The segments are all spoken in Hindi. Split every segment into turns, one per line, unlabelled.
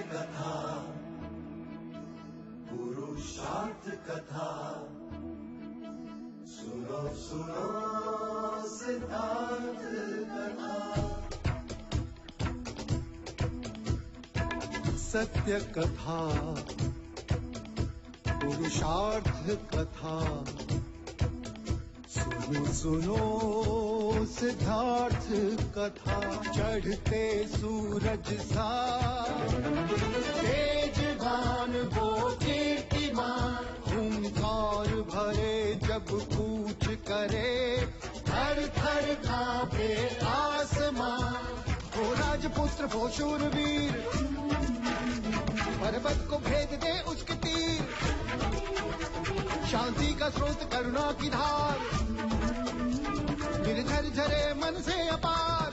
कथा, पुरुषार्थ कथा, सुनो सुनो सिद्धार्थ कथा। सत्य कथा, पुरुषार्थ कथा, सुनो सुनो सिद्धार्थ कथा। चढ़ते सूरज सा तेजवान वो कीर्तिमान, हुंकार भरे जब कूच करे, थर थर कांपे आसमान। वो राजपुत्र वो शूरवीर, पर्वत को भेद दे उसके तीर, शांति का स्रोत करुणा की धार, निर्झर झरे मन से अपार।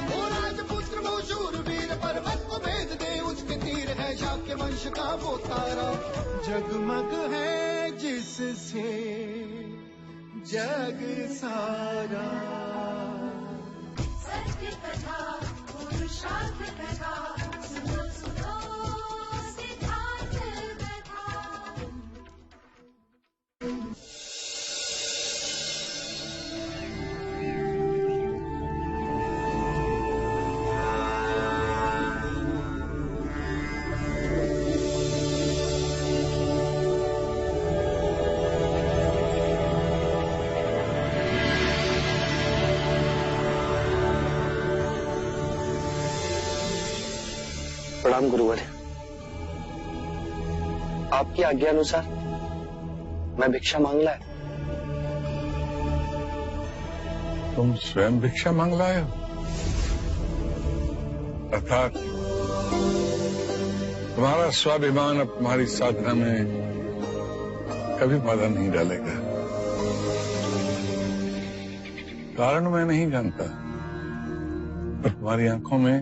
वो राजपुत्र वो शूरवीर, पर्वत को भेद दे उसके तीर, है शाक्य वंश का वो तारा, जगमग है जिससे जग सारा।
सत्य कथा, पुरुषार्थ कथा, सुनो सुनो सिद्धार्थ कथा।
प्रणाम गुरुवर। आपकी आज्ञा अनुसार मैं भिक्षा मांग लाया।
तुम स्वयं भिक्षा मांग लाए हो? अर्थात तुम्हारा स्वाभिमान अब तुम्हारी साधना में कभी बाधा नहीं डालेगा। कारण मैं नहीं जानता, पर तुम्हारी आंखों में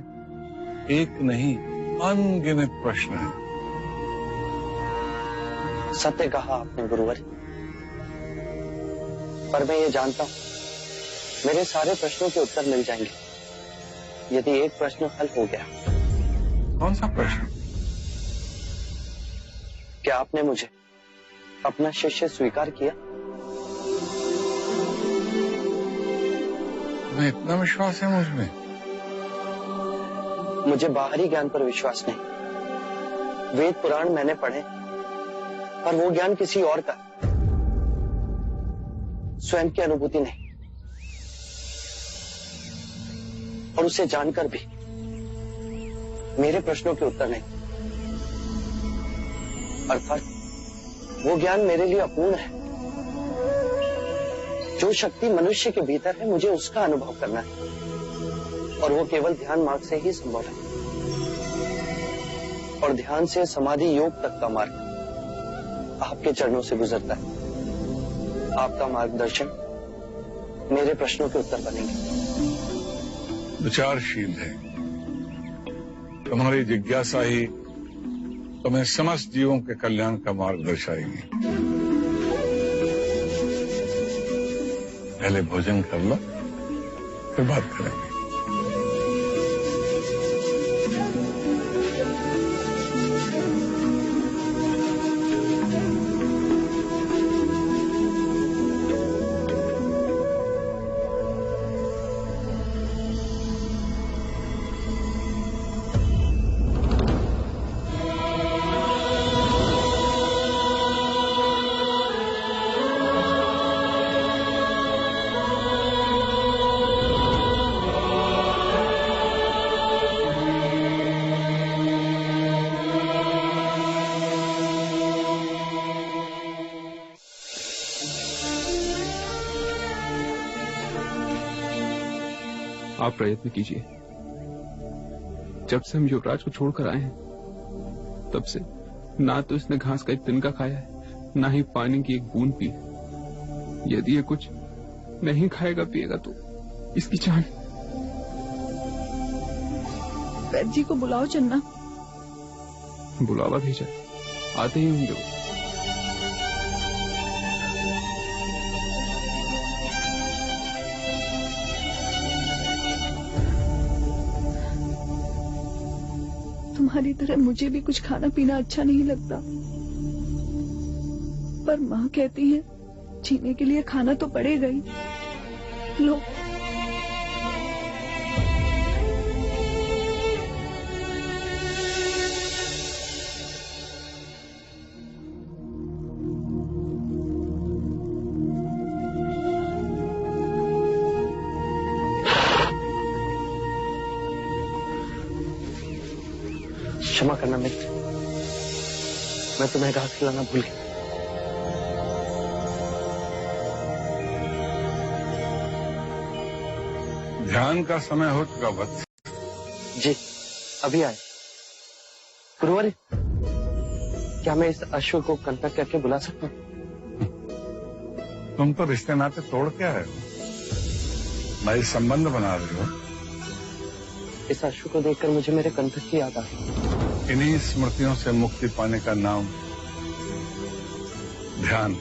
एक नहीं अनगिनत प्रश्न है।
सत्य कहा आपने गुरुवर, पर मैं ये जानता हूं मेरे सारे प्रश्नों के उत्तर मिल जाएंगे यदि एक प्रश्न हल हो गया।
कौन सा प्रश्न?
क्या आपने मुझे अपना शिष्य स्वीकार किया?
तुम्हें इतना विश्वास है मुझमें?
मुझे बाहरी ज्ञान पर विश्वास नहीं। वेद पुराण मैंने पढ़े, पर वो ज्ञान किसी और का, स्वयं की अनुभूति नहीं। और उसे जानकर भी मेरे प्रश्नों के उत्तर नहीं। अर्थात वो ज्ञान मेरे लिए अपूर्ण है। जो शक्ति मनुष्य के भीतर है, मुझे उसका अनुभव करना है, और वो केवल ध्यान मार्ग से ही संभव है। और ध्यान से समाधि योग तक का मार्ग आपके चरणों से गुजरता है। आपका मार्गदर्शन मेरे प्रश्नों के उत्तर बनेंगे।
विचारशील है तुम्हारी जिज्ञासा ही तुम्हें समस्त जीवों के कल्याण का मार्ग दर्शाएगी। पहले भोजन कर लो, फिर बात करेंगे।
आप प्रयत्न कीजिए। जब से हम युवराज को छोड़कर आए हैं, तब से ना तो इसने घास का एक तिनका खाया है, ना ही पानी की एक बूंद पी। यदि ये कुछ नहीं खाएगा पिएगा तो इसकी जान।
वैद्य जी को बुलाओ चन्ना।
बुलावा भेजा, आते ही होंगे वो।
तुम्हारी तरह मुझे भी कुछ खाना पीना अच्छा नहीं लगता, पर माँ कहती है जीने के लिए खाना तो पड़ेगा ही। लो।
क्षमा करना मित्र, मैं तुम्हें घास खिलाना भूल गया।
ध्यान का समय हो चुका वत्स।
जी अभी आए। गुरुवर, क्या मैं इस अश्व को कंटक करके बुला सकता हूँ?
तुम तो रिश्ते नाते तोड़ के आए हो, नए संबंध बना रहे हो।
इस अश्व को देखकर मुझे मेरे कंटक की याद आ गई।
इन्हीं स्मृतियों से मुक्ति पाने का नाम ध्यान।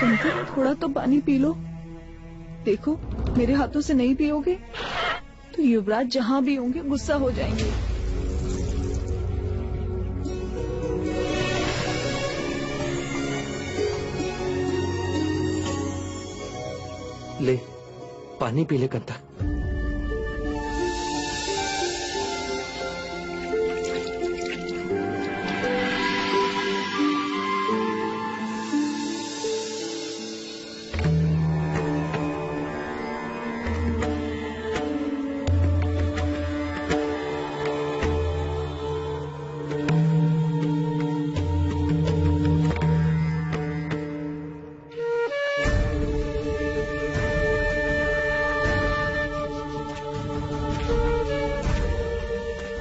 कंटक,
थोड़ा तो पानी पी लो। देखो मेरे हाथों से नहीं पियोगे तो युवराज जहाँ भी होंगे गुस्सा हो जाएंगे।
ले पानी पी ले कंटक।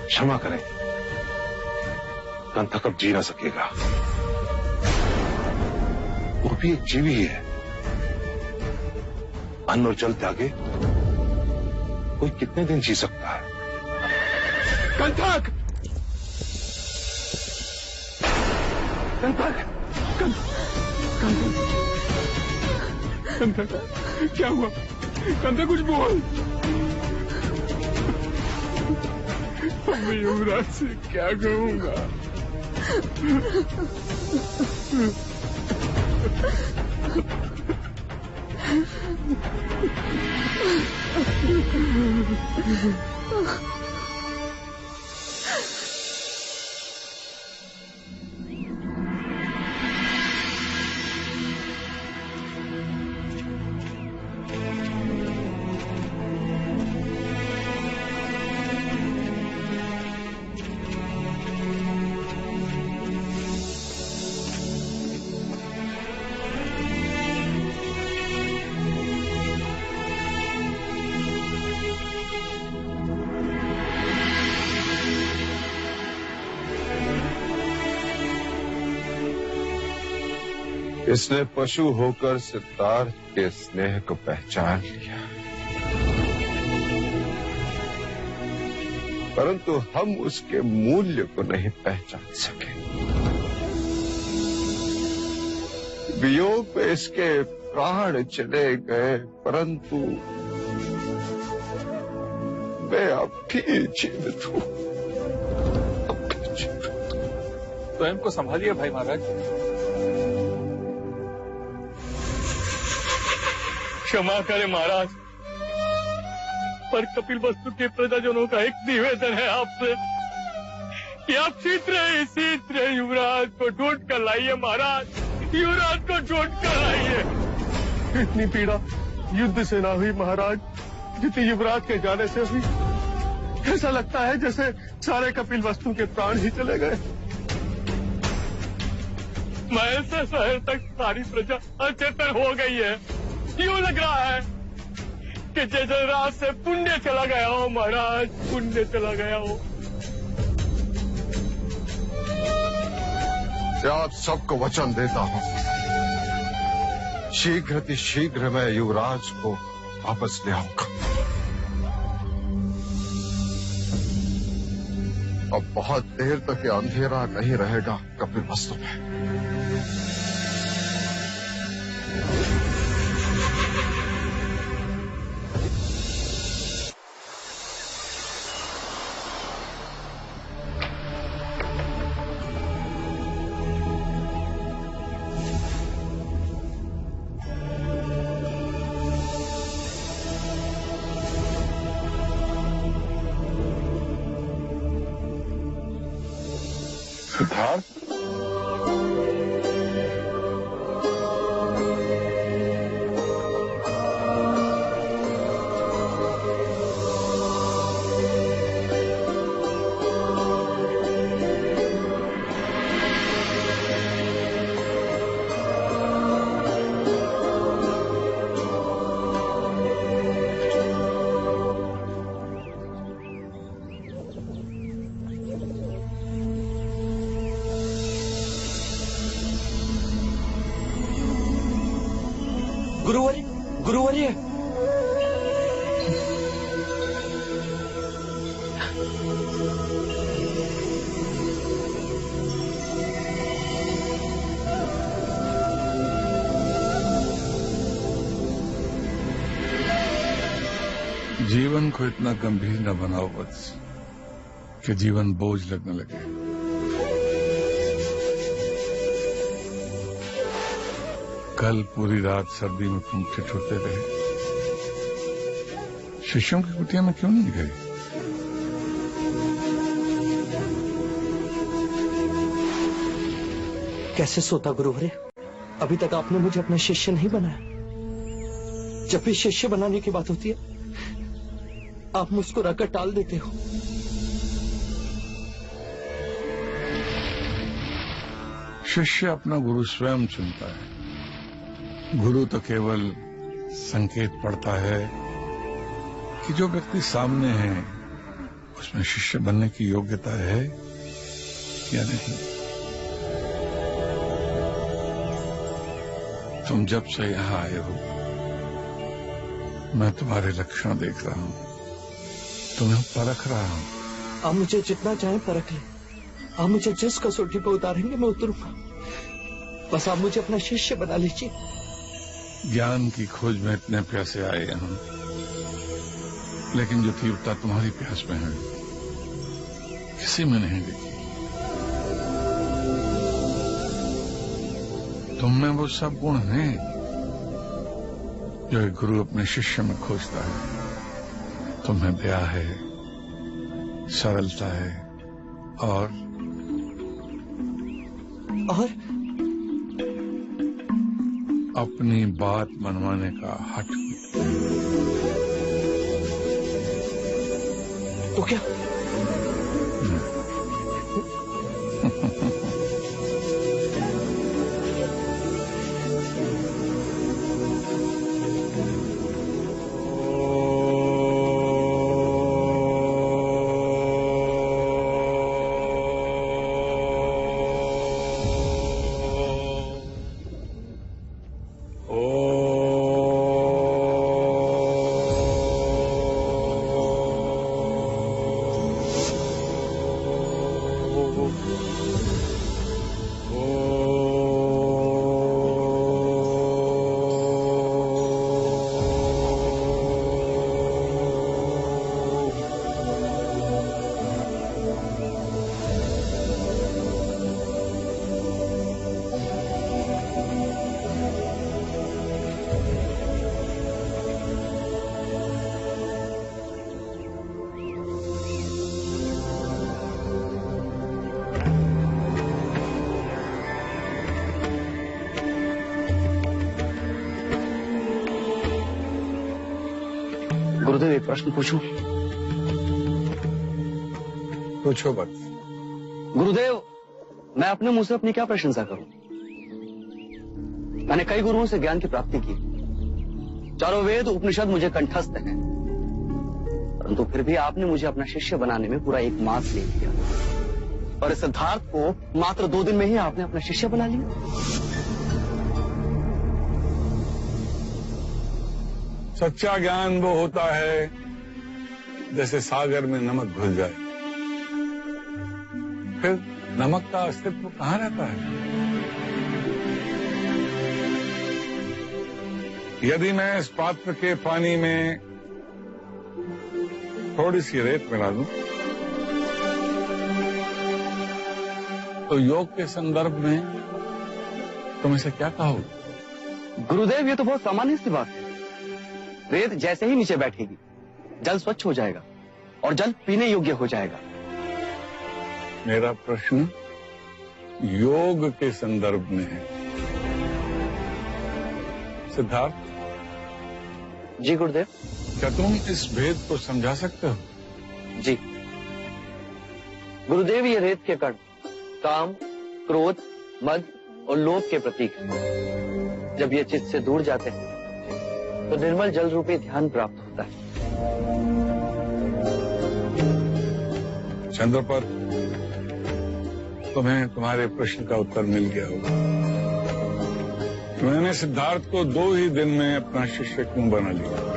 क्षमा करें, कंटक अब जी ना सकेगा। वो भी एक जीव ही है। अन्न और जल त्यागे कोई कितने दिन जी सकता है?
कंटक! कंटक! कंटक! क्या हुआ? कंटक कुछ बोल। मैं युवराज से क्या कहूंगा?
इसने पशु होकर सिद्धार्थ के स्नेह को पहचान लिया, परंतु हम उसके मूल्य को नहीं पहचान सके। वियोग में इसके प्राण चले गए, परंतु मैं अब भी जीवित हूं।
स्वयं को संभालिए भाई महाराज। क्षमा करें महाराज, पर कपिल वस्तु के प्रजाजनों का एक निवेदन है आपसे कि आप शीघ्र युवराज को ढूंढ कर लाइए महाराज, युवराज को ढूंढ कर लाइए।
इतनी पीड़ा युद्ध से ना हुई महाराज, जितनी युवराज के जाने से हुई। ऐसा लगता है जैसे सारे कपिल वस्तु के प्राण ही चले गए।
महल से शहर तक सारी प्रजा अचेतन हो गई है। यूं लग रहा है कि जैसे रात से पुण्य चला गया हो महाराज, पुण्य चला गया हो।
आप सबको वचन देता हूं, शीघ्र मैं युवराज को वापस ले आऊंगा। अब बहुत देर तक ये अंधेरा नहीं रहेगा कपिल वस्तु में।
सिद्धार्थ,
गुरुवर्य, गुरुवर्य,
जीवन को इतना गंभीर न बनाओ वत्स कि जीवन बोझ लगने लगे। कल पूरी रात सर्दी में तुम ठिठुरते रहे। शिष्यों की कुटिया में क्यों नहीं गए?
कैसे सोता गुरुवर्य? अभी तक आपने मुझे अपना शिष्य नहीं बनाया। जब भी शिष्य बनाने की बात होती है आप मुस्कुराकर टाल देते हो।
शिष्य अपना गुरु स्वयं चुनता है। गुरु तो केवल संकेत पड़ता है कि जो व्यक्ति सामने है उसमें शिष्य बनने की योग्यता है या नहीं। तुम जब से यहां आए हो मैं तुम्हारे लक्षण देख रहा हूं, तुम्हें परख रहा हूं।
आप मुझे जितना चाहे परख ले, आप मुझे जिस कसौटी पर उतारेंगे मैं उतरूंगा। बस आप मुझे अपना शिष्य बना लीजिए।
ज्ञान की खोज में इतने प्यासे आए हम, लेकिन जो तीव्रता तुम्हारी प्यास में है किसी में नहीं दिखी। तुम में वो सब गुण हैं जो एक गुरु अपने शिष्य में खोजता है। तुम्हें दया है, सरलता है और अपनी बात मनवाने का हट।
तो क्या? गुरुदेव एक प्रश्न पूछूं?
पूछो बस।
गुरुदेव मैं अपने मुंह से अपनी क्या प्रशंसा करूं? मैंने कई गुरुओं से ज्ञान की प्राप्ति की, चारों वेद उपनिषद मुझे कंठस्थ हैं, परंतु फिर भी आपने मुझे अपना शिष्य बनाने में पूरा 1 मास ले लिया और इस सिद्धार्थ को मात्र 2 दिन में ही आपने अपना शिष्य बना लिया।
सच्चा ज्ञान वो होता है जैसे सागर में नमक घुल जाए, फिर नमक का अस्तित्व कहां रहता है? यदि मैं इस पात्र के पानी में थोड़ी सी रेत मिला दूं, तो योग के संदर्भ में तुम इसे क्या कहोगे?
गुरुदेव, ये तो बहुत सामान्य सी बात है। रेत जैसे ही नीचे बैठेगी, जल स्वच्छ हो जाएगा और जल पीने योग्य हो जाएगा।
मेरा प्रश्न योग के संदर्भ में है। सिद्धार्थ,
जी गुरुदेव।
क्या तुम इस भेद को समझा सकते हो?
जी गुरुदेव, ये रेत के कण काम, क्रोध, मद और लोभ के प्रतीक हैं। जब ये चित्त से दूर जाते हैं तो निर्मल जल रूपी ध्यान प्राप्त होता है।
चंद्रपत, तुम्हें तुम्हारे प्रश्न का उत्तर मिल गया होगा। मैंने सिद्धार्थ को 2 ही दिन में अपना शिष्य क्यों बना लिया?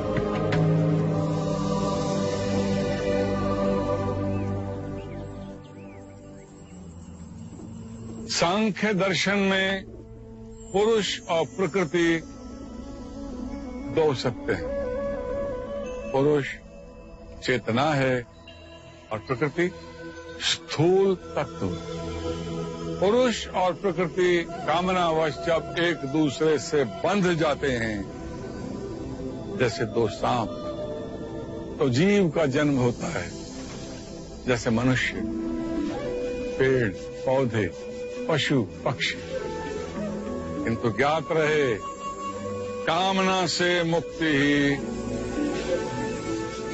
सांख्य दर्शन में पुरुष और प्रकृति 2 सत्य हैं। पुरुष चेतना है और प्रकृति स्थूल तत्व। पुरुष और प्रकृति कामनावश जब एक दूसरे से बंध जाते हैं, जैसे 2 सांप, तो जीव का जन्म होता है। जैसे मनुष्य, पेड़, पौधे, पशु, पक्षी। किंतु ज्ञात रहे, कामना से मुक्ति ही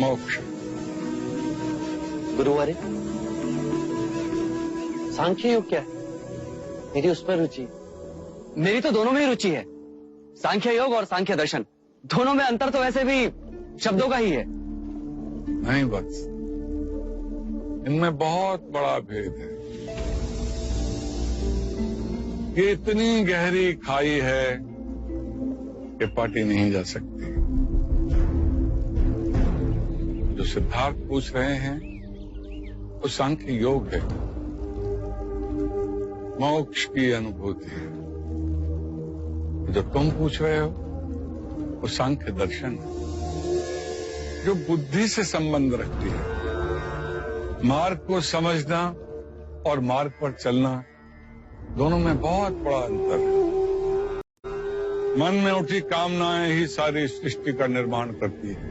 मोक्ष।
गुरुवारे, सांख्य योग क्या है? मेरी उस पर रुचि। मेरी तो दोनों में ही रुचि है, सांख्य योग और सांख्य दर्शन। दोनों में अंतर तो वैसे भी शब्दों का ही है।
नहीं बस, इनमें बहुत बड़ा भेद है। ये इतनी गहरी खाई है कि पाटी नहीं जा सकती। जो सिद्धार्थ पूछ रहे हैं वो सांख्य योग है, मोक्ष की अनुभूति है। जो तुम पूछ रहे हो वो सांख्य दर्शन है, जो बुद्धि से संबंध रखती है। मार्ग को समझना और मार्ग पर चलना, दोनों में बहुत बड़ा अंतर है। मन में उठी कामनाएं ही सारी सृष्टि का निर्माण करती है,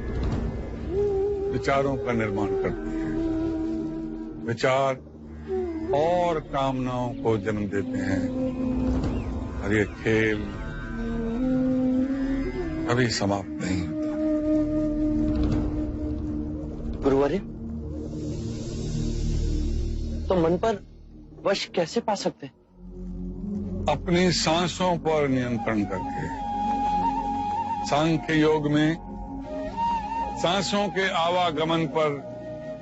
विचारों का निर्माण करती है। विचार और कामनाओं को जन्म देते हैं और ये खेल कभी समाप्त नहीं होता।
गुरुवारे, तो मन पर वश कैसे पा सकते हैं?
अपनी सांसों पर नियंत्रण करके। सांख्य योग में सांसों के आवागमन पर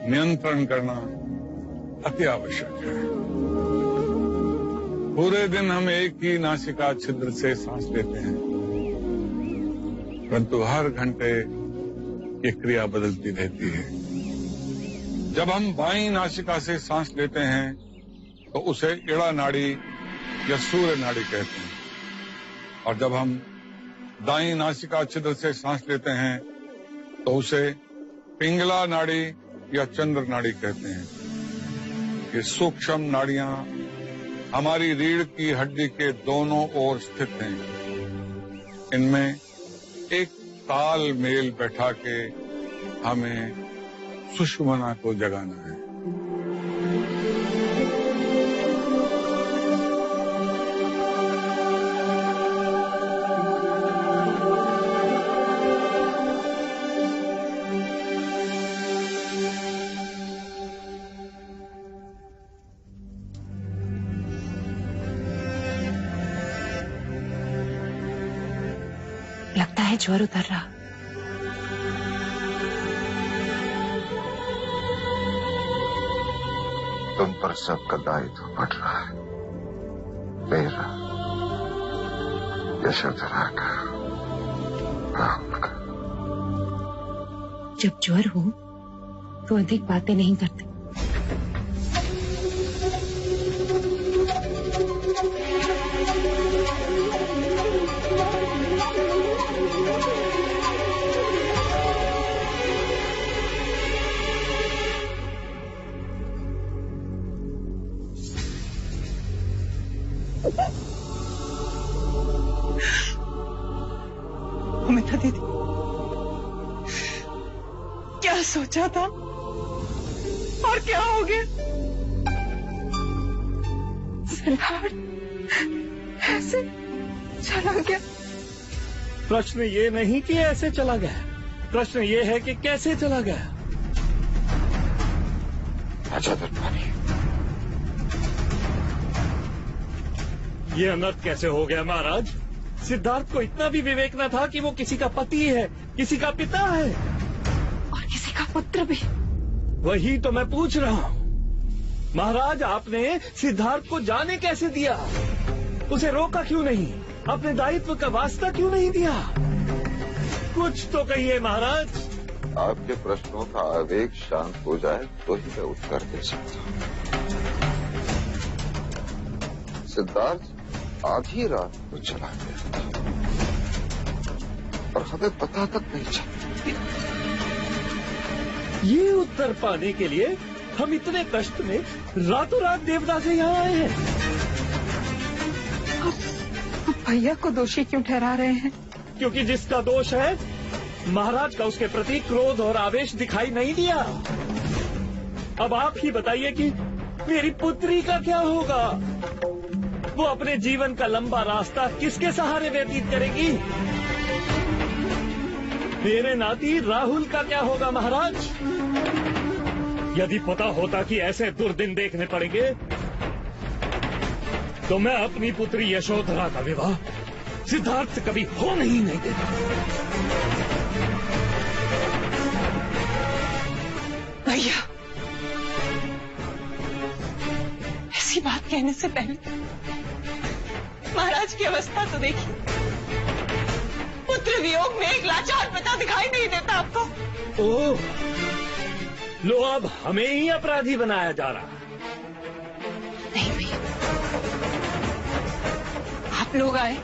नियंत्रण करना अति आवश्यक है। पूरे दिन हम एक ही नासिका छिद्र से सांस लेते हैं, परंतु हर घंटे ये क्रिया बदलती रहती है। जब हम बाईं नासिका से सांस लेते हैं तो उसे इड़ा नाड़ी या सूर्य नाड़ी कहते हैं, और जब हम दाईं नासिका छिद्र से सांस लेते हैं तो उसे पिंगला नाड़ी या चंद्र नाड़ी कहते हैं। ये सूक्ष्म नाड़ियां हमारी रीढ़ की हड्डी के दोनों ओर स्थित हैं। इनमें एक तालमेल बैठा के हमें सुषुम्ना को जगाना है।
लगता है ज्वर उतर रहा।
तुम पर सबका दायित्व बढ़ रहा है, मेरा, यशोधरा का, राहुल का।
जब ज्वर हो तो अधिक बातें नहीं करते।
अमिता दीदी, क्या सोचा था और क्या हो गया? सिद्धार्थ ऐसे चला गया।
प्रश्न ये नहीं कि ऐसे चला गया, प्रश्न ये है कि कैसे चला गया।
राजा दरबारी,
ये अनर्थ कैसे हो गया महाराज? सिद्धार्थ को इतना भी विवेक न था कि वो किसी का पति है, किसी का पिता है
और किसी का पुत्र भी।
वही तो मैं पूछ रहा हूँ महाराज, आपने सिद्धार्थ को जाने कैसे दिया? उसे रोका क्यों नहीं? अपने दायित्व का वास्ता क्यों नहीं दिया? कुछ तो कहिए महाराज।
आपके प्रश्नों का आवेग शांत हो जाए तो ही मैं उत्तर दे सकता हूँ। सिद्धार्थ आधी रात को चला गया था और हमें पता तक नहीं चला।
ये उत्तर पाने के लिए हम इतने कष्ट में रातों रात देवदास से यहाँ आए हैं।
अब भैया को दोषी क्यों ठहरा रहे हैं?
क्योंकि जिसका दोष है, महाराज का उसके प्रति क्रोध और आवेश दिखाई नहीं दिया। अब आप ही बताइए कि मेरी पुत्री का क्या होगा? वो अपने जीवन का लंबा रास्ता किसके सहारे व्यतीत करेगी? मेरे नाती राहुल का क्या होगा महाराज? यदि पता होता कि ऐसे दुर्दिन देखने पड़ेंगे तो मैं अपनी पुत्री यशोधरा का विवाह सिद्धार्थ से कभी होने ही नहीं देता।
भैया, ऐसी बात कहने से पहले महाराज की अवस्था तो देखिए। पुत्र वियोग में एक लाचार पिता दिखाई नहीं देता आपको?
ओह, लो अब हमें ही अपराधी बनाया जा रहा।
नहीं भैया, आप लोग आए,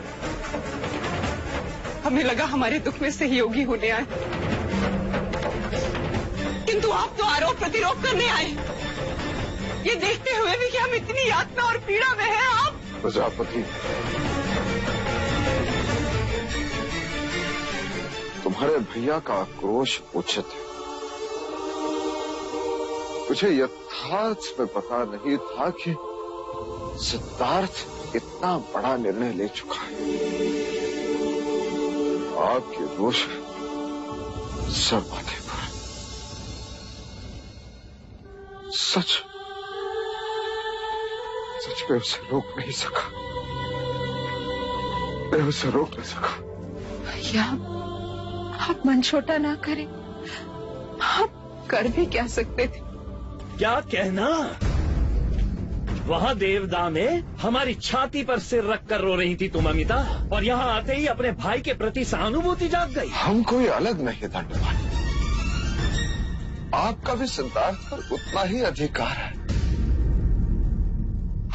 हमें लगा हमारे दुख में सहयोगी होने आए, किंतु आप तो आरोप प्रतिरोध करने आए। ये देखते हुए भी कि हम इतनी यातना और पीड़ा में हैं, आप
प्रजापति, तुम्हारे भैया का आक्रोश उचित है। मुझे यथार्थ में पता नहीं था कि सिद्धार्थ इतना बड़ा निर्णय ले चुका है। आपके दोष सब बातें पर सच में उसे रोक नहीं सका। मैं उसे रोक नहीं सका।
भैया, आप मन छोटा ना करें। आप कर भी क्या सकते थे?
क्या कहना? वहाँ देवदा में हमारी छाती पर सिर रखकर रो रही थी तुम अमिता, और यहाँ आते ही अपने भाई के प्रति सहानुभूति जाग गई।
हम कोई अलग नहीं दंडवान, आपका भी सिद्धार्थ पर उतना ही अधिकार है।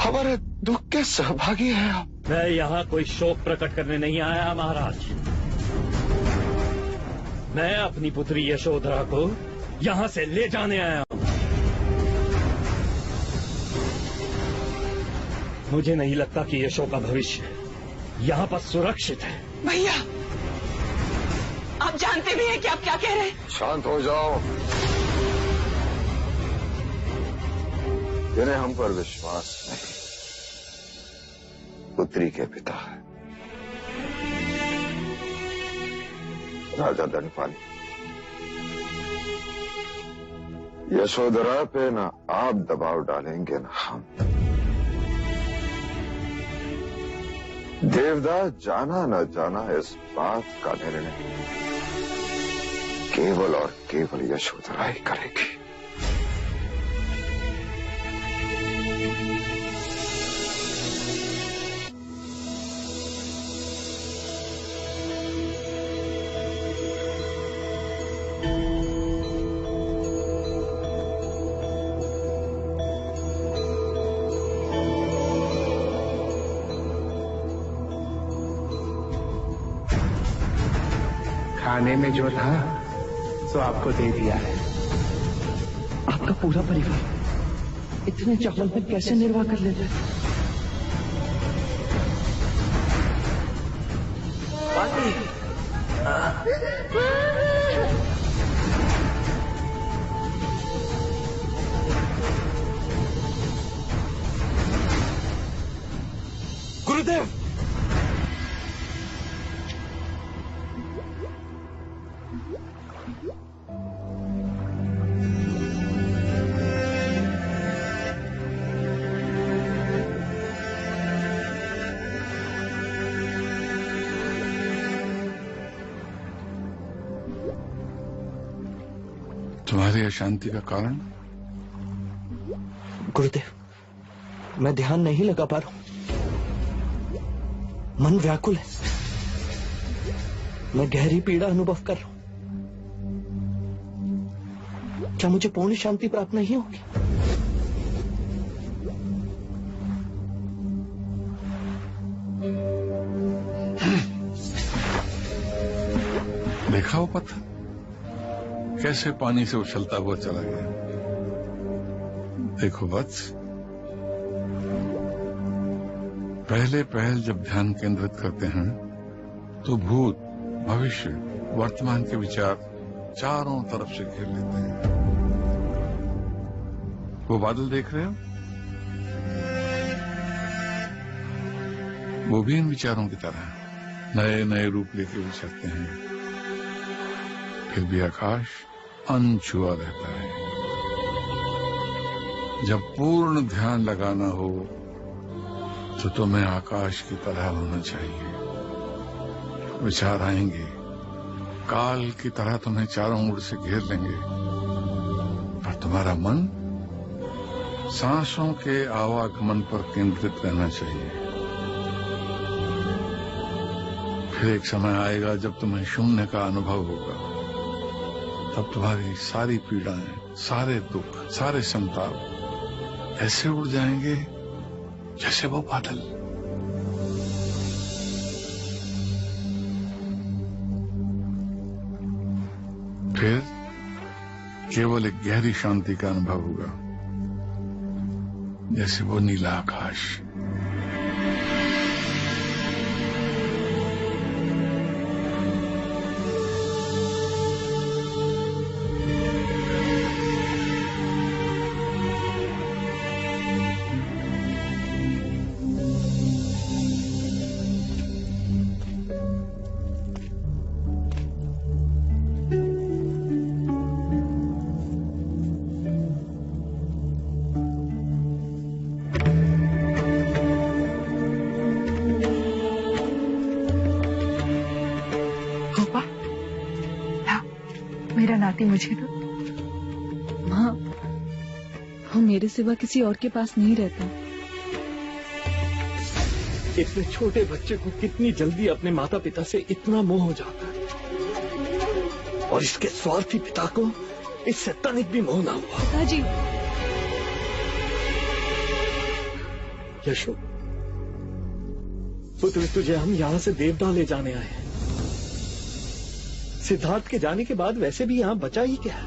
हमारे दुख के सहभागी हैं आप।
मैं यहाँ कोई शोक प्रकट करने नहीं आया महाराज। मैं अपनी पुत्री यशोधरा को यहाँ से ले जाने आया हूँ। मुझे नहीं लगता कि यशो का भविष्य यहाँ पर सुरक्षित है।
भैया, आप जानते भी हैं कि आप क्या कह रहे हैं?
शांत हो जाओ। जिन्हें हम पर विश्वास नहीं, पुत्री के पिता है राजा धनपाल। यशोधरा पे न आप दबाव डालेंगे न हम। देवदास जाना न जाना इस बात का निर्णय केवल और केवल यशोधरा ही करेगी।
खाने में जो था सो आपको दे दिया है।
आपका पूरा परिवार इतने चावल में कैसे निर्वाह कर लेता है?
गुरुदेव,
तुम्हारी अशांति का कारण?
गुरुदेव, मैं ध्यान नहीं लगा पा रहा हूं। मन व्याकुल है। मैं गहरी पीड़ा अनुभव कर रहा हूं। क्या मुझे पूर्ण शांति प्राप्त नहीं होगी?
देखा वो पत्थर कैसे पानी से उछलता हुआ चला गया। देखो वत्स, पहले जब ध्यान केंद्रित करते हैं तो भूत, भविष्य, वर्तमान के विचार चारों तरफ से घेर लेते हैं। वो बादल देख रहे हो? वो भी इन विचारों की तरह नए नए रूप लेके विचरते हैं। फिर भी आकाश अनछुआ रहता है। जब पूर्ण ध्यान लगाना हो तो तुम्हें आकाश की तरह होना चाहिए। विचार आएंगे, काल की तरह तुम्हें चारों ओर से घेर लेंगे, पर तुम्हारा मन सांसों के आवागमन पर केंद्रित रहना चाहिए। फिर एक समय आएगा जब तुम्हें शून्य का अनुभव होगा। तब तुम्हारी सारी पीड़ाएं, सारे दुख, सारे संताप ऐसे उड़ जाएंगे जैसे वो बादल। फिर केवल एक गहरी शांति का अनुभव होगा, जैसे वो नीला आकाश।
मेरा नाती मुझे दो। माँ, वो मेरे सिवा किसी और के पास नहीं रहता।
इतने छोटे बच्चे को कितनी जल्दी अपने माता पिता से इतना मोह हो जाता है, और इसके स्वार्थी पिता को इससे तनिक भी मोह ना हुआ।
पिताजी,
यशो, पुत्र, तुझे हम यहाँ से देवता ले जाने आए हैं। सिद्धार्थ के जाने के बाद वैसे भी यहाँ बचा ही क्या है?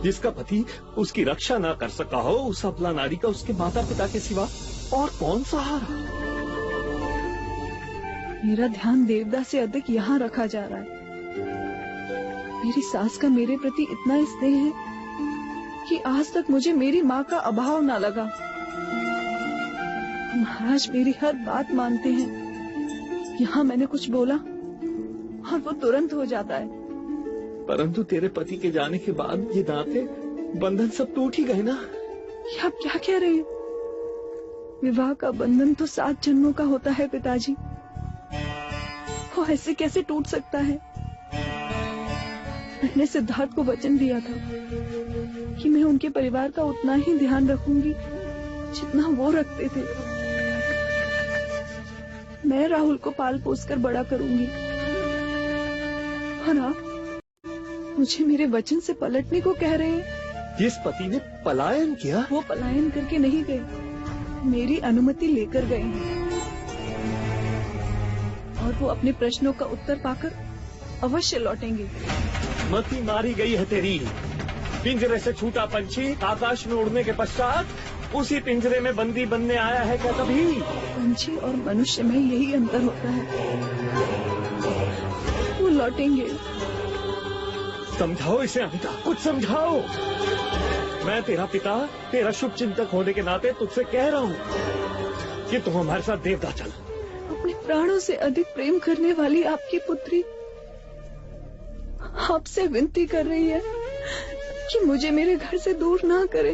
जिसका पति उसकी रक्षा ना कर सका हो, उस अबला नारी का उसके माता पिता के सिवा और कौन सहारा?
मेरा ध्यान देवदास से अधिक यहाँ रखा जा रहा है। मेरी सास का मेरे प्रति इतना स्नेह है कि आज तक मुझे मेरी माँ का अभाव ना लगा। महाराज मेरी हर बात मानते हैं। यहाँ मैंने कुछ बोला और वो तुरंत हो जाता है।
परंतु तेरे पति के जाने के बाद ये नाते बंधन सब टूट ही गए ना।
ये आप क्या कह रहे हैं? विवाह का बंधन तो 7 जन्मों का होता है पिताजी। वो ऐसे कैसे टूट सकता है? मैंने सिद्धार्थ को वचन दिया था कि मैं उनके परिवार का उतना ही ध्यान रखूंगी जितना वो रखते थे। मैं राहुल को पाल पोस कर बड़ा करूंगी, और आप मुझे मेरे वचन से पलटने को कह रहे हैं?
जिस पति ने पलायन किया,
वो पलायन करके नहीं गए, मेरी अनुमति लेकर गए हैं, और वो अपने प्रश्नों का उत्तर पाकर अवश्य लौटेंगे।
मति मारी गई है तेरी। पिंजरे से छूटा पंछी आकाश में उड़ने के पश्चात उसी पिंजरे में बंदी बनने आया है क्या कभी?
पंछी और मनुष्य में यही अंतर होता है, वो लौटेंगे।
समझाओ इसे अमिता, कुछ समझाओ। मैं तेरा पिता, तेरा शुभ चिंतक होने के नाते तुझसे कह रहा हूँ कि तुम हमारे साथ देवदा चल।
अपने प्राणों से अधिक प्रेम करने वाली आपकी पुत्री आपसे विनती कर रही है कि मुझे मेरे घर से दूर ना करे।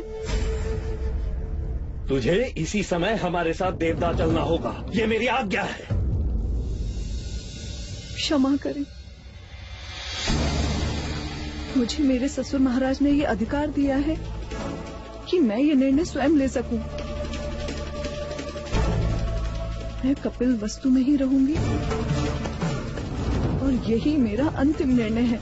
तुझे इसी समय हमारे साथ देवदा चलना होगा, ये मेरी आज्ञा है।
क्षमा करें, मुझे मेरे ससुर महाराज ने ये अधिकार दिया है कि मैं ये निर्णय स्वयं ले सकूं। मैं कपिल वस्तु में ही रहूंगी और यही मेरा अंतिम निर्णय है।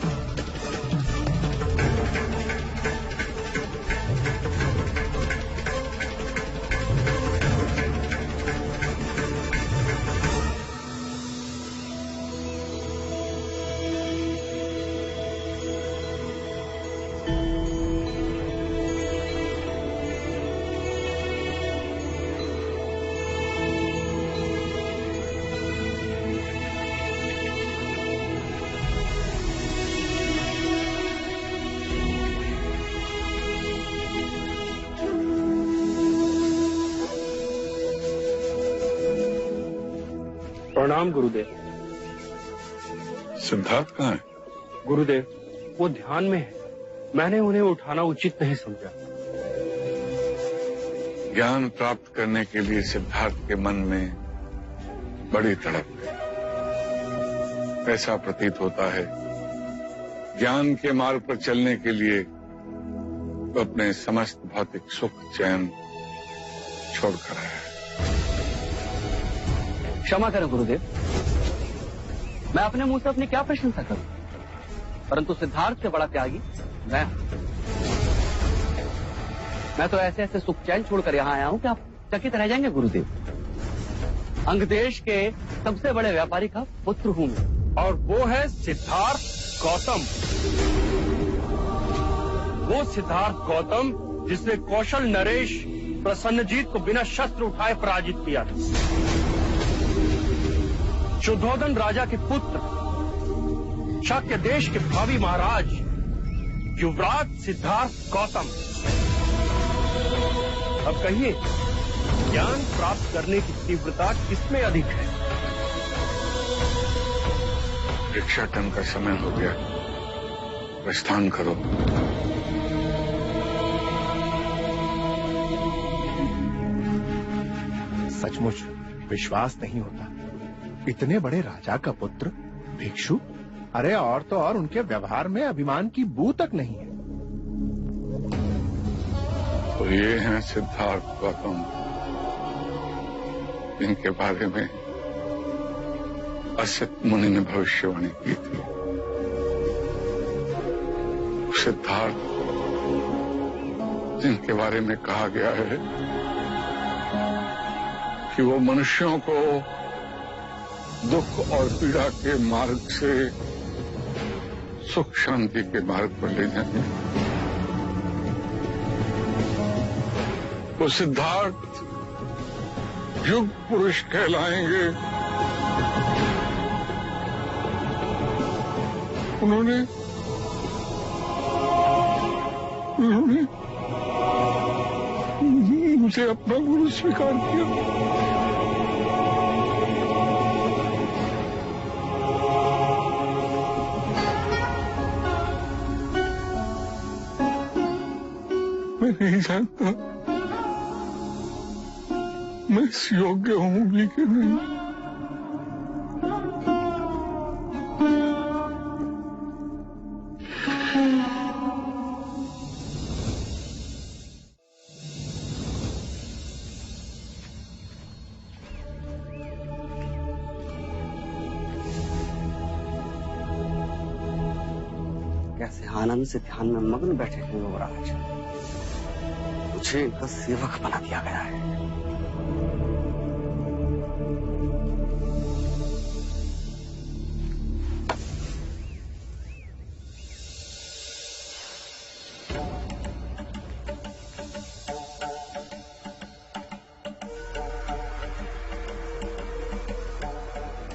प्रणाम गुरुदेव।
सिद्धार्थ कहाँ है?
गुरुदेव, वो ध्यान में है, मैंने उन्हें उठाना उचित नहीं समझा।
ज्ञान प्राप्त करने के लिए सिद्धार्थ के मन में बड़ी तड़प है। ऐसा प्रतीत होता है ज्ञान के मार्ग पर चलने के लिए वो अपने समस्त भौतिक सुख चैन छोड़कर आया है।
क्षमा करें गुरुदेव, मैं अपने मुंह से अपनी क्या प्रशंसा करूं, परंतु सिद्धार्थ से बड़ा त्यागी मैं तो ऐसे ऐसे सुख चैन छोड़कर यहाँ आया हूं कि आप चकित रह जाएंगे गुरुदेव। अंग देश के सबसे बड़े व्यापारी का पुत्र हूं मैं,
और वो है सिद्धार्थ गौतम। वो सिद्धार्थ गौतम जिसने कौशल नरेश प्रसन्नजीत को बिना शस्त्र उठाए पराजित किया था। शुद्धोधन राजा के पुत्र, शाक्य देश के भावी महाराज, युवराज सिद्धार्थ गौतम। अब कहिए, ज्ञान प्राप्त करने की तीव्रता किसमें अधिक है?
भिक्षाटन का समय हो गया, प्रस्थान करो।
सचमुच विश्वास नहीं होता, इतने बड़े राजा का पुत्र भिक्षु। अरे और तो और उनके व्यवहार में अभिमान की बू तक नहीं है।
तो ये हैं सिद्धार्थ गौतम, इनके बारे में असित मुनि ने भविष्यवाणी की थी। सिद्धार्थ जिनके बारे में कहा गया है कि वो मनुष्यों को दुख और पीड़ा के मार्ग से सुख शांति के मार्ग पर ले जाएंगे। वो सिद्धार्थ युग पुरुष कहलाएंगे। उन्होंने मुझे अपना गुरु स्वीकार किया। मैं नहीं जानता मैं इस योग्य हूं भी कि नहीं।
कैसे आनंद से ध्यान में मग्न बैठे हैं युवराज। मुझे इनका सेवक बना दिया गया है।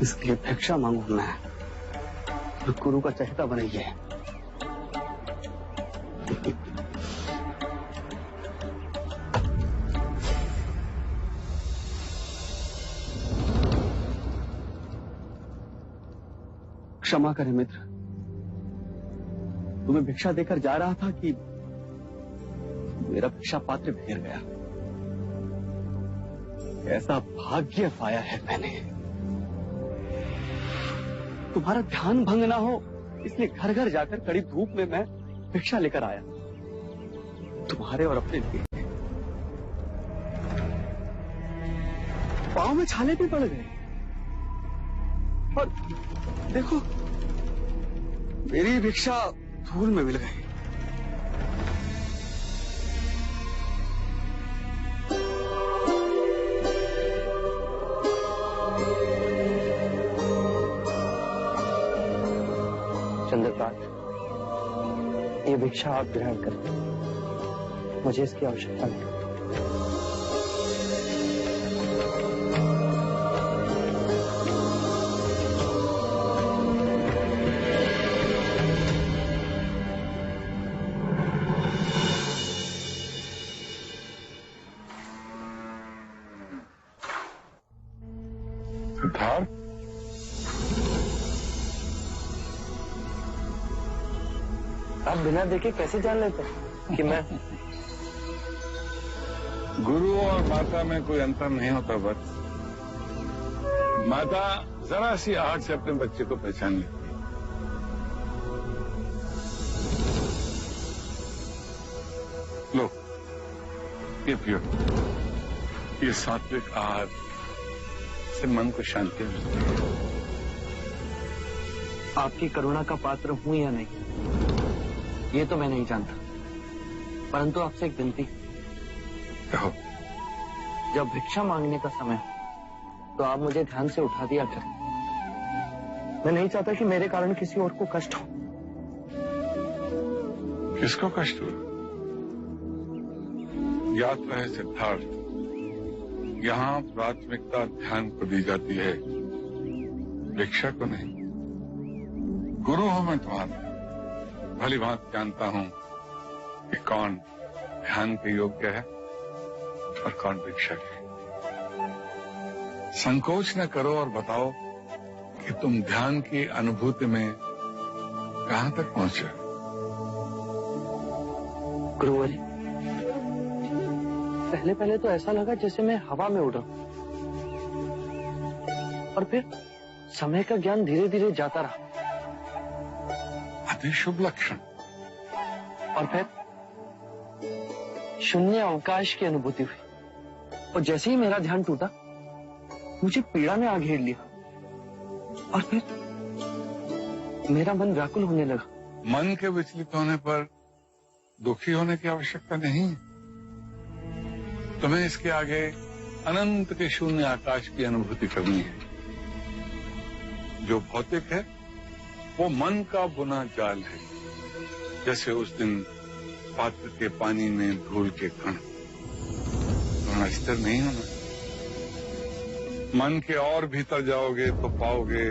इसके लिए भिक्षा मांगू मैं और गुरु का चहेता बनाइए। क्षमा करें मित्र, तुम्हें भिक्षा देकर जा रहा था कि मेरा भिक्षा पात्र बिखर गया। ऐसा भाग्य पाया है मैंने। तुम्हारा ध्यान भंग ना हो इसलिए घर घर जाकर कड़ी धूप में मैं भिक्षा लेकर आया, तुम्हारे और अपने लिए। पांव में छाले भी पड़ गए और देखो मेरी भिक्षा धूल में मिल गई।
चंद्रकांत, ये भिक्षा आप ग्रहण करें, मुझे इसकी आवश्यकता नहीं।
सिद्धार्थ,
आप बिना देखे कैसे जान लेते हैं कि मैं
गुरु और माता में कोई अंतर नहीं होता बस। माता जरा सी आहट से अपने बच्चे को पहचान लेती है। लो, ये पियो। ये सात्विक आहार से मन को शांति मिलती है।
आपकी करुणा का पात्र हूं या नहीं ये तो मैं नहीं जानता, परंतु आपसे एक विनती।
कहो।
जब भिक्षा मांगने का समय हो तो आप मुझे ध्यान से उठा दिया करें। मैं नहीं चाहता कि मेरे कारण किसी और को कष्ट हो।
किसको कष्ट हुआ? याद रहे सिद्धार्थ, यहाँ प्राथमिकता ध्यान को दी जाती है, भिक्षा को नहीं। गुरु हूं मैं तुम्हारा, भली बात जानता हूं कि कौन ध्यान के योग्य है और कौन भिक्षा के। संकोच न करो और बताओ कि तुम ध्यान की अनुभूति में कहां तक पहुंचे।
गुरुवर, पहले पहले तो ऐसा लगा जैसे मैं हवा में उड़ रहा हूं, और फिर समय का ज्ञान धीरे धीरे जाता रहा।
अति शुभ लक्षण।
और फिर शून्य अवकाश की अनुभूति हुई, और जैसे ही मेरा ध्यान टूटा मुझे पीड़ा ने आ घेर लिया, और फिर मेरा मन व्याकुल होने लगा।
मन के विचलित होने पर दुखी होने की आवश्यकता नहीं। तुम्हें इसके आगे अनंत के शून्य आकाश की अनुभूति करनी है। जो भौतिक है वो मन का बुना जाल है, जैसे उस दिन पात्र के पानी में धूल के कण। तुम्हें स्थिर नहीं होना। मन के और भीतर जाओगे तो पाओगे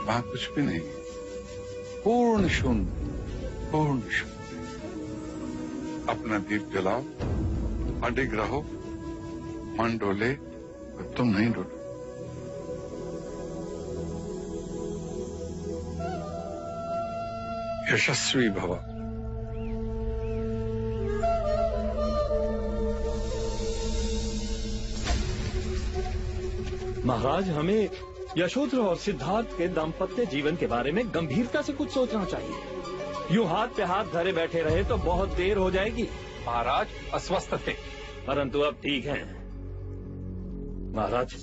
वहां कुछ भी नहीं, पूर्ण शून्य, पूर्ण शून्य। अपना दीप जलाओ, अडिग रहो, मन डोले तो तुम नहीं डोलो। यशस्वी भव।
महाराज, हमें यशोधरा और सिद्धार्थ के दाम्पत्य जीवन के बारे में गंभीरता से कुछ सोचना चाहिए। यूं हाथ पे हाथ धरे बैठे रहे तो बहुत देर हो जाएगी।
महाराज अस्वस्थ थे,
परंतु अब ठीक हैं। महाराज,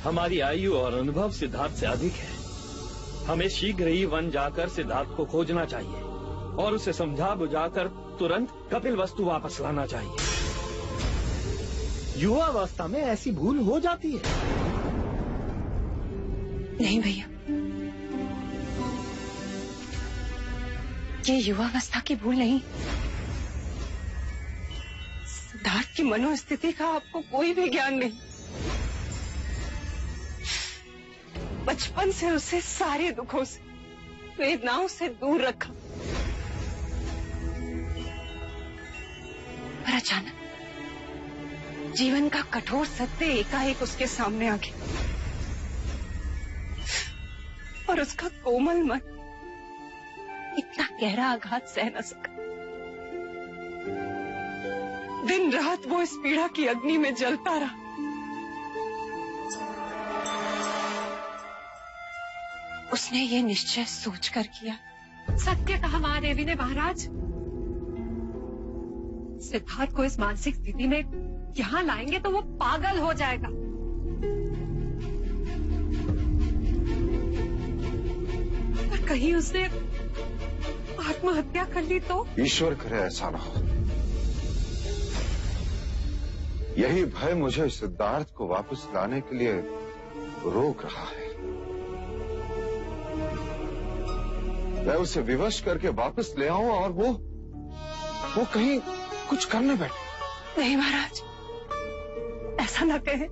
हमारी आयु और अनुभव सिद्धार्थ से अधिक है। हमें शीघ्र ही वन जाकर सिद्धार्थ को खोजना चाहिए और उसे समझा बुझाकर तुरंत कपिलवस्तु वापस लाना चाहिए। युवावस्था में ऐसी भूल हो जाती है।
नहीं भैया, ये युवावस्था की भूल नहीं। सिद्धार्थ की मनोस्थिति का आपको कोई भी ज्ञान नहीं। बचपन से उसे सारे दुखों से वेदनाओं से दूर रखा। पर अचानक जीवन का कठोर सत्य एकाएक उसके सामने आ गया और उसका कोमल मन इतना गहरा आघात सह न सका। दिन रात वो इस पीड़ा की अग्नि में जलता रहा। उसने ये निश्चय सोचकर किया।
सत्य कहा महादेवी ने महाराज। सिद्धार्थ को इस मानसिक स्थिति में यहाँ लाएंगे तो वो पागल हो जाएगा। पर कहीं उसने आत्महत्या कर ली तो?
ईश्वर करे ऐसा ना हो। यही भय मुझे सिद्धार्थ को वापस लाने के लिए रोक रहा है। मैं उसे विवश करके वापस ले आऊं और वो कहीं कुछ करने बैठे।
नहीं महाराज, ऐसा न कहे।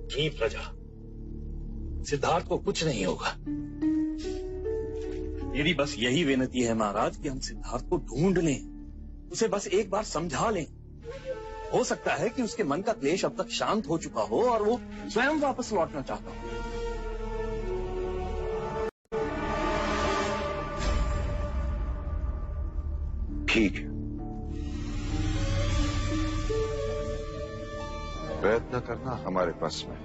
जी प्रजा, सिद्धार्थ को कुछ नहीं होगा। मेरी बस यही विनती है महाराज कि हम सिद्धार्थ को ढूंढ लें, उसे बस एक बार समझा लें। हो सकता है कि उसके मन का क्लेश अब तक शांत हो चुका हो और वो स्वयं वापस लौटना चाहता हो।
ठीक है, प्रयत्न करना हमारे पास में है,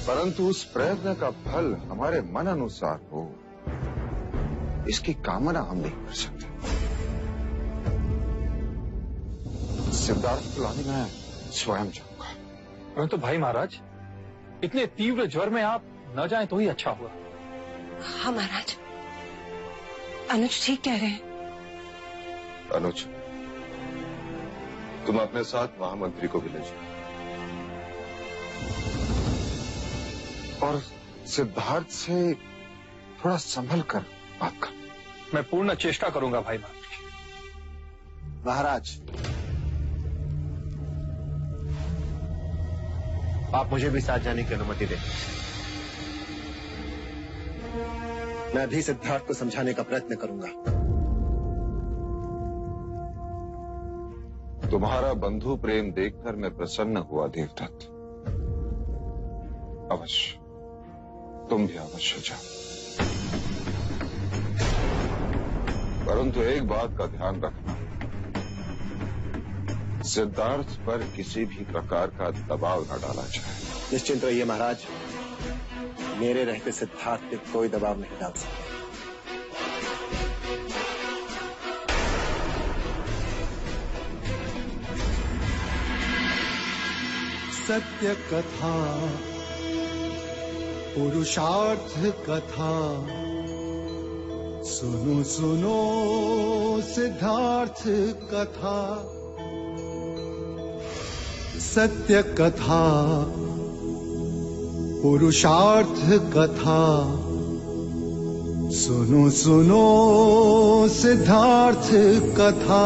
परंतु उस प्रयत्न का फल हमारे मन अनुसार हो, इसकी कामना हम नहीं कर सकते। सिद्धार्थ को लाने में स्वयं जाऊंगा।
परंतु भाई महाराज, इतने तीव्र ज्वर में आप न जाएं तो ही अच्छा हुआ।
हाँ महाराज, अनुज ठीक कह रहे हैं।
अनुज, तुम अपने साथ महामंत्री को भी ले जाओ और सिद्धार्थ से थोड़ा संभल कर बात कर।
मैं पूर्ण चेष्टा करूंगा भाई
महाराज, आप मुझे भी साथ जाने की अनुमति दें। मैं भी सिद्धार्थ को समझाने का प्रयत्न करूंगा।
तुम्हारा बंधु प्रेम देखकर मैं प्रसन्न हुआ देवदत्त। अवश्य, तुम भी अवश्य जाओ। परंतु एक बात का ध्यान रखना, सिद्धार्थ पर किसी भी प्रकार का दबाव न डाला जाए।
निश्चिंत रहिए महाराज, मेरे रहते सिद्धार्थ पे कोई दबाव नहीं डाल सकते।
सत्य कथा, पुरुषार्थ कथा, सुनो सुनो सिद्धार्थ कथा। सत्य कथा, पुरुषार्थ कथा, सुनो सुनो सिद्धार्थ कथा।